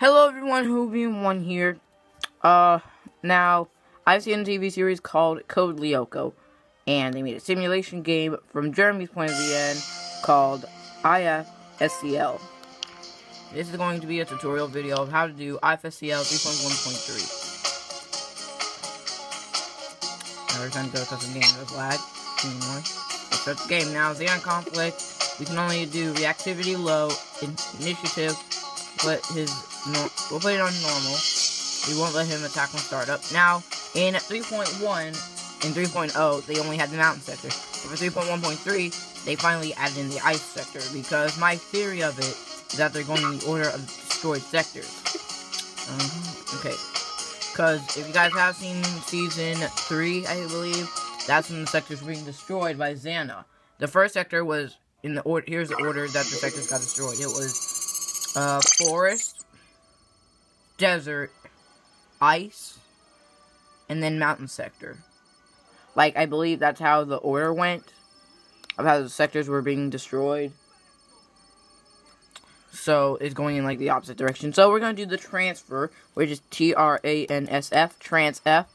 Hello everyone, Whovian1 here. Now, I've seen a TV series called Code Lyoko, and they made a simulation game from Jeremy's point of the end called IFSCL. This is going to be a tutorial video of how to do IFSCL 3.1.3. Now we're trying to go to the game, there's lag. Let's start the game. Now, Xenon Conflict, we can only do reactivity low, initiative, we'll put it on normal. We won't let him attack on startup. Now, in 3.1 and 3.0, they only had the mountain sector. But for 3.1.3, they finally added in the ice sector, because my theory of it is that they're going in the order of destroyed sectors. Okay. Because if you guys have seen Season 3, I believe, that's when the sectors were being destroyed by Xana. The first sector was in the order. Here's the order that the sectors got destroyed. It was forest, desert, ice, and then mountain sector. Like, I believe that's how the order went of how the sectors were being destroyed. So, it's going in, like, the opposite direction. So, we're going to do the transfer, which is TRANSF, transf,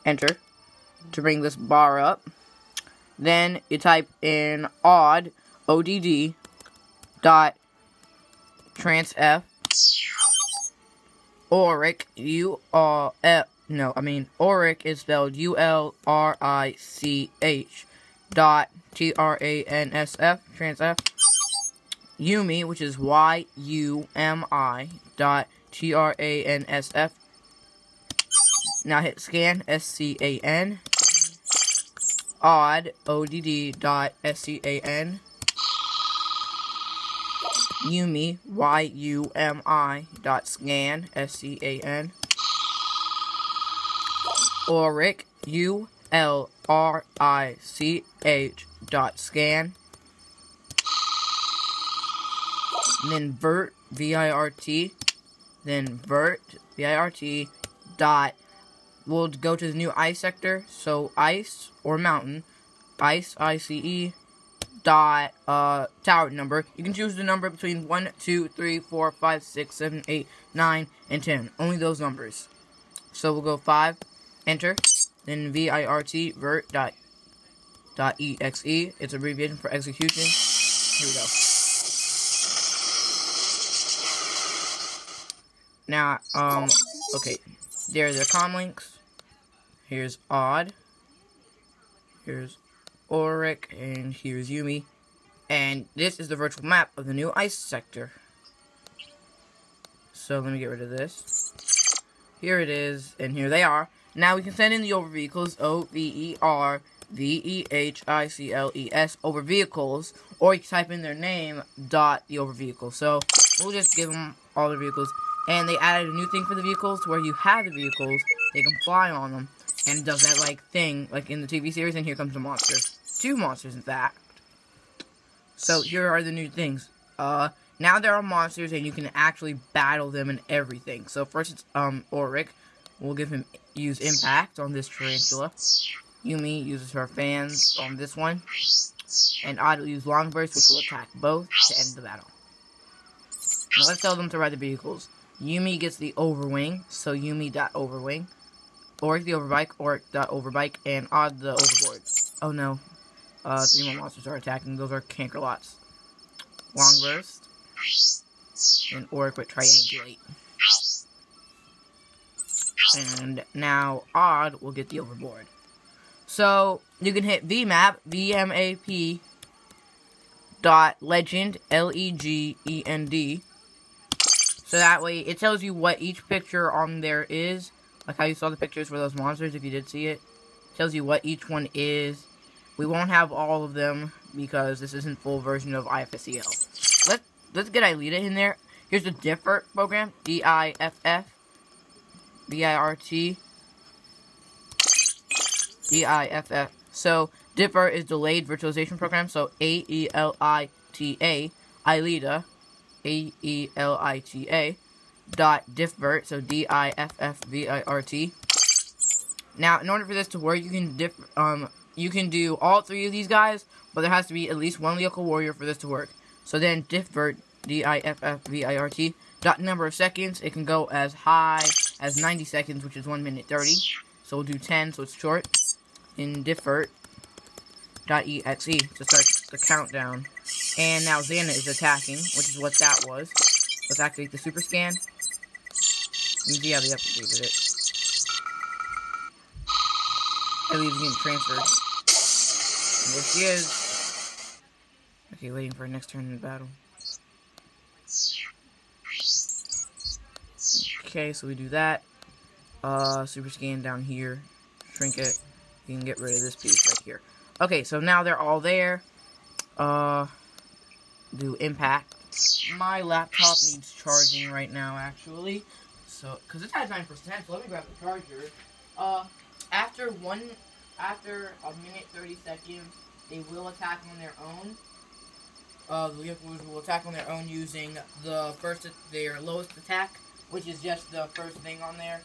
enter, to bring this bar up. Then, you type in odd, ODD, dot, transf, Ulrich, Ulrich is spelled ULRICH, dot TRANSF, transf, Yumi, which is YUMI, dot TRANSF, now hit scan, SCAN, odd, ODD, dot SCAN, Yumi, YUMI, dot scan, SCAN, Ulrich, ULRICH, dot scan, and then Virt, VIRT, then Virt, VIRT, dot, we'll go to the new ice sector, so ice, or mountain, ice, ICE, dot, tower number. You can choose the number between 1, 2, 3, 4, 5, 6, 7, 8, 9, and 10. Only those numbers. So we'll go 5, enter, then VIRT, Virt, dot EXE. It's abbreviation for execution. Here we go. Now, okay. There are the comm links. Here's odd. Here's Ulrich, and here's Yumi, and this is the virtual map of the new ice sector. So let me get rid of this. Here it is, and here they are. Now we can send in the over vehicles, OVERVEHICLES, over vehicles, or you can type in their name, dot the over vehicle. So we'll just give them all the vehicles, and they added a new thing for the vehicles, to where you have the vehicles, they can fly on them, and does that, like, thing, like in the TV series, and here comes the monster. 2 monsters, in fact. So, here are the new things. Now there are monsters, and you can actually battle them and everything. So, first it's, Ulrich. We'll use impact on this tarantula. Yumi uses her fans on this one. And Odd will use long burst, which will attack both to end the battle. Now, let's tell them to ride the vehicles. Yumi gets the overwing, so Yumi.overwing. Ulrich the overbike, Ulrich.overbike, and Odd the overboard. Oh no. 3 more monsters are attacking. Those are Cankerlots. Long burst. And Ulrich with triangulate. And now Odd will get the overboard. So you can hit VMAP, VMAP, dot legend, LEGEND. So that way it tells you what each picture on there is. Like how you saw the pictures for those monsters, if you did see it. Tells you what each one is. We won't have all of them, because this isn't full version of IFSCL. Let's get Aelita in there. Here's the Differt program. DIFF. VIRT. DIFF. So, Differt is delayed virtualization program. So, AELITA. Aelita. AELITA. Dot diffvirt, so DIFFVIRT. Now, in order for this to work, you can do all 3 of these guys, but there has to be at least 1 Lyoko warrior for this to work. So then diffvirt, DIFFVIRT, Number of seconds, it can go as high as 90 seconds, which is 1 minute 30. So we'll do 10, so it's short. Indifferent.exe to start the countdown. And now Xana is attacking, which is what that was. Let's activate the super scan. And see how they updated it. I believe it's getting transferred. And there she is. Okay, waiting for her next turn in the battle. Okay, so we do that. Super scan down here. Shrink it. You can get rid of this piece right here. Okay, so now they're all there. Do impact. My laptop needs charging right now, actually. So, because it's at 9%, so let me grab the charger. After a minute 30 seconds, they will attack on their own. The vehicles will attack on their own using their lowest attack, which is just the first thing on there.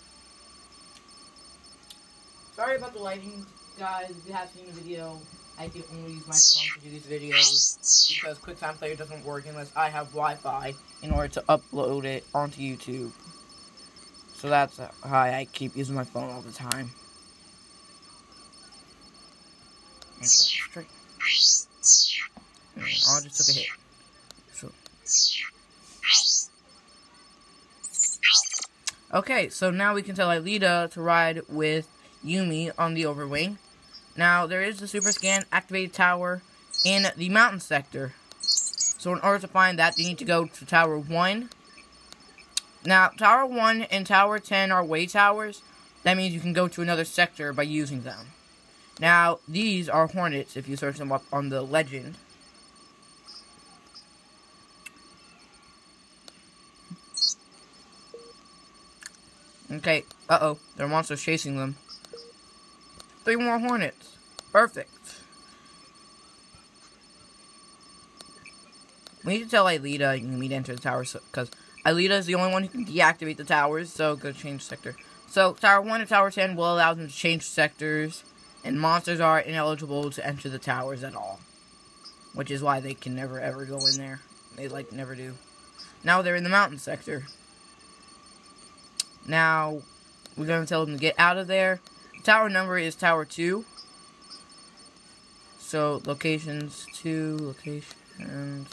Sorry about the lighting, guys. If you have seen the video, I can only use my phone to do these videos because QuickTime Player doesn't work unless I have Wi-Fi in order to upload it onto YouTube. So that's how I keep using my phone all the time. Straight. I just took a hit. Okay, so now we can tell Alita to ride with Yumi on the Overwing. Now, there is the super scan activated tower in the mountain sector. So in order to find that, you need to go to Tower 1. Now, Tower 1 and Tower 10 are way towers. That means you can go to another sector by using them. Now, these are Hornets if you search them up on the legend. Okay, uh-oh, there are monsters chasing them. 3 more Hornets. Perfect. We need to tell Alita you need to enter the tower, because Alita is the only one who can deactivate the towers, so go change sector. So, Tower 1 and Tower 10 will allow them to change sectors, and monsters are ineligible to enter the towers at all. Which is why they can never ever go in there. They, never do. Now they're in the mountain sector. Now, we're going to tell them to get out of there. Tower number is Tower 2. So, locations, 2, locations.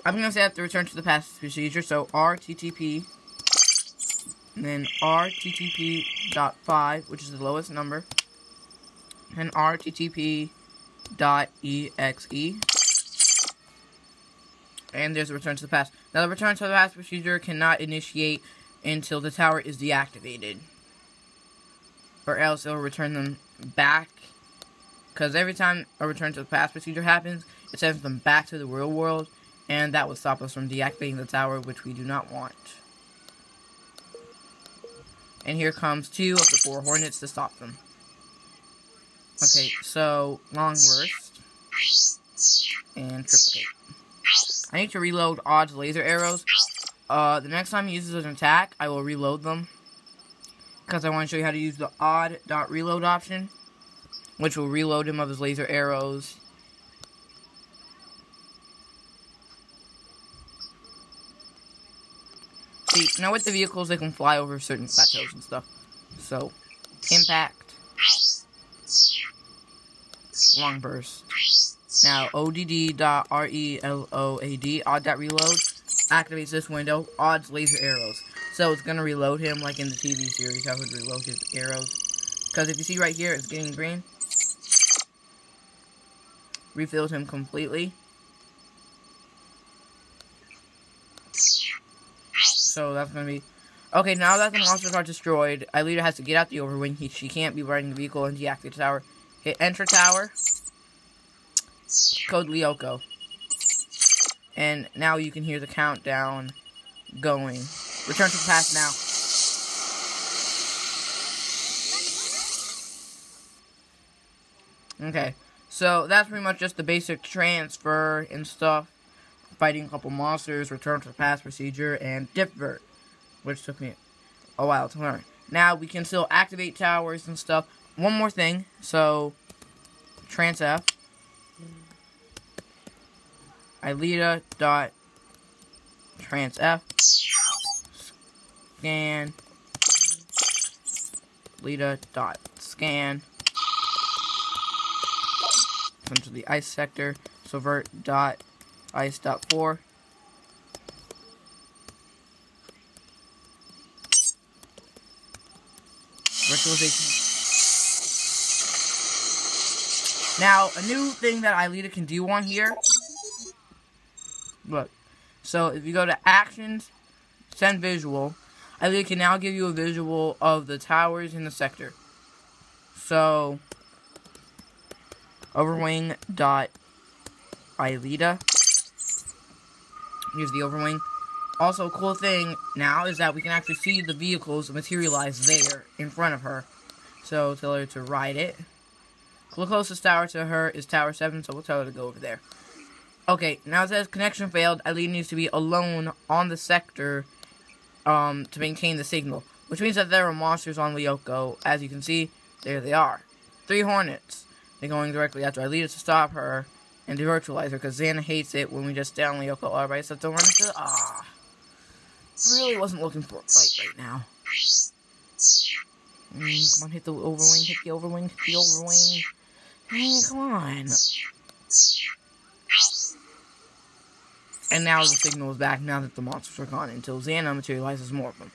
I'm going to say I have to return to the past procedure. So, RTTP. And then RTTP.5, which is the lowest number. And RTTP.exe. And there's a return to the past. Now, the return to the past procedure cannot initiate until the tower is deactivated. Or else it will return them back. Because every time a return to the past procedure happens, it sends them back to the real world. And that would stop us from deactivating the tower, which we do not want. And here comes 2 of the 4 Hornets to stop them. Okay, so long burst. And triplicate. I need to reload Odd's laser arrows. The next time he uses an attack, I will reload them. Because I want to show you how to use the odd.reload option. Which will reload him of his laser arrows. See, now with the vehicles, they can fly over certain plateaus and stuff. So, impact. Long burst. Now, odd.reload, odd.reload, activates this window, Odd's laser arrows. So it's going to reload him like in the TV series, how it would reload his arrows. Because if you see right here, it's getting green. Refills him completely. So that's going to be... Okay, now that the monsters are destroyed, Alita has to get out the Overwing. She can't be riding the vehicle and deactivate the tower. Hit enter tower. Code Lyoko. And now you can hear the countdown going. Return to the past now. Okay, so that's pretty much just the basic transfer and stuff. Fighting a couple monsters, return to the past procedure, and divert, which took me a while to learn. Now we can still activate towers and stuff. One more thing, so trans F. Alita trans F, scan, Lita dot scan, come to the ice sector, subvert dot ice dot 4. Virtualization. Now, a new thing that Ielita can do on here. Look. So, if you go to Actions, Send Visual, Ielita can now give you a visual of the towers in the sector. So, overwing dot Ielita. Here's the overwing. Also, a cool thing now is that we can actually see the vehicles materialize there in front of her. So, tell her to ride it. The closest tower to her is Tower 7, so we'll tell her to go over there. Okay, now it says connection failed. Ielita needs to be alone on the sector to maintain the signal. Which means that there are monsters on Lyoko. As you can see, there they are. 3 Hornets. They're going directly after Ielita to stop her and to virtualize her, because Xana hates it when we just stay on Lyoko. Alright, so don't run into... really wasn't looking for a fight right now. Come on, hit the overwing, hit the overwing, hit the overwing. Hey, come on. And now the signal is back now that the monsters are gone until Xana materializes more of them.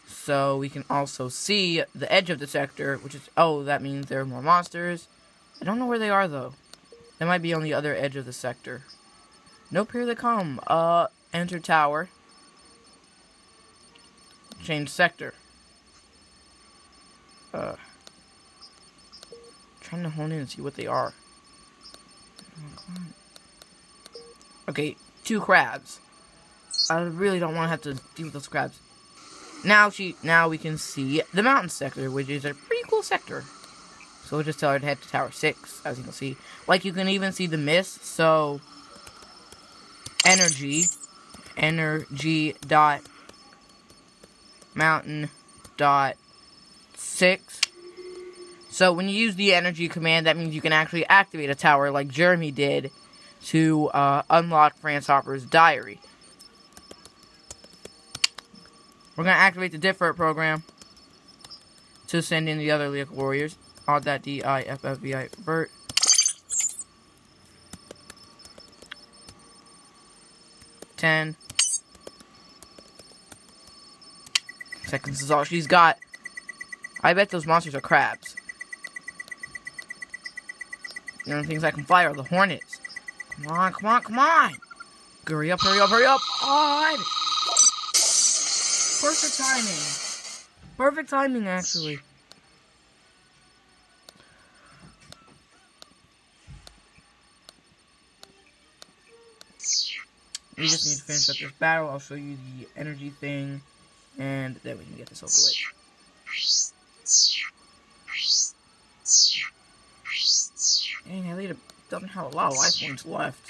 So we can also see the edge of the sector, which is, oh, that means there are more monsters. I don't know where they are though. They might be on the other edge of the sector. Nope, here they come. Enter tower. Change sector. Trying to hone in and see what they are. Okay, 2 crabs. I really don't want to have to deal with those crabs. Now we can see the mountain sector, which is a pretty cool sector. So we'll just tell her to head to Tower 6, as you can see. Like, you can even see the mist, so... energy dot mountain dot 6. So when you use the energy command, that means you can actually activate a tower like Jeremy did to unlock France Hopper's diary. We're going to activate the Differt program to send in the other Lyoko warriors. Odd.diffvi vert. Ten seconds is all she's got. I bet those monsters are crabs. The only things that can fly are the hornets. Come on, come on, come on! Hurry up, hurry up, hurry up! Odd! Perfect timing. Perfect timing, actually. We just need to finish up this battle. I'll show you the energy thing, and then we can get this over with. Dang, Ielita doesn't have a lot of life points left.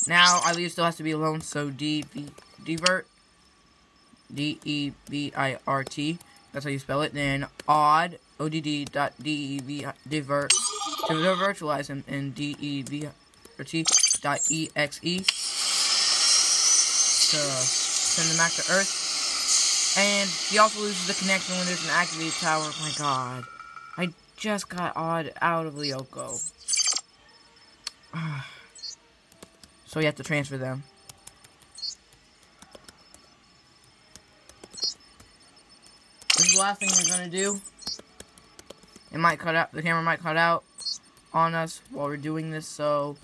Now, Ielita still has to be alone, so Devert, D-E-V-I-R-T, that's how you spell it. Then odd, O-D-D.D-E-V, Devert, to virtualize him in D-E-V-R-T.E-X-E, to send him back to Earth. And he also loses the connection when there's an activated tower. Oh my god. I just got Odd out of Lyoko. So we have to transfer them. This is the last thing we're gonna do. It might cut out, the camera might cut out on us while we're doing this, so...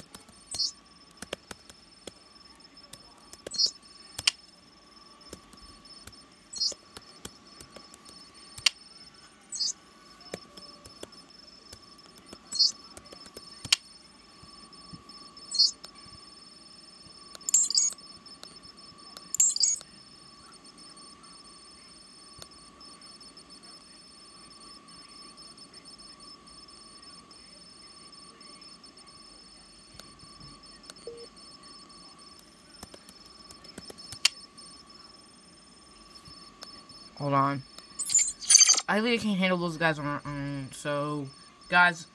Hold on. I really can't handle those guys on our own. So, guys,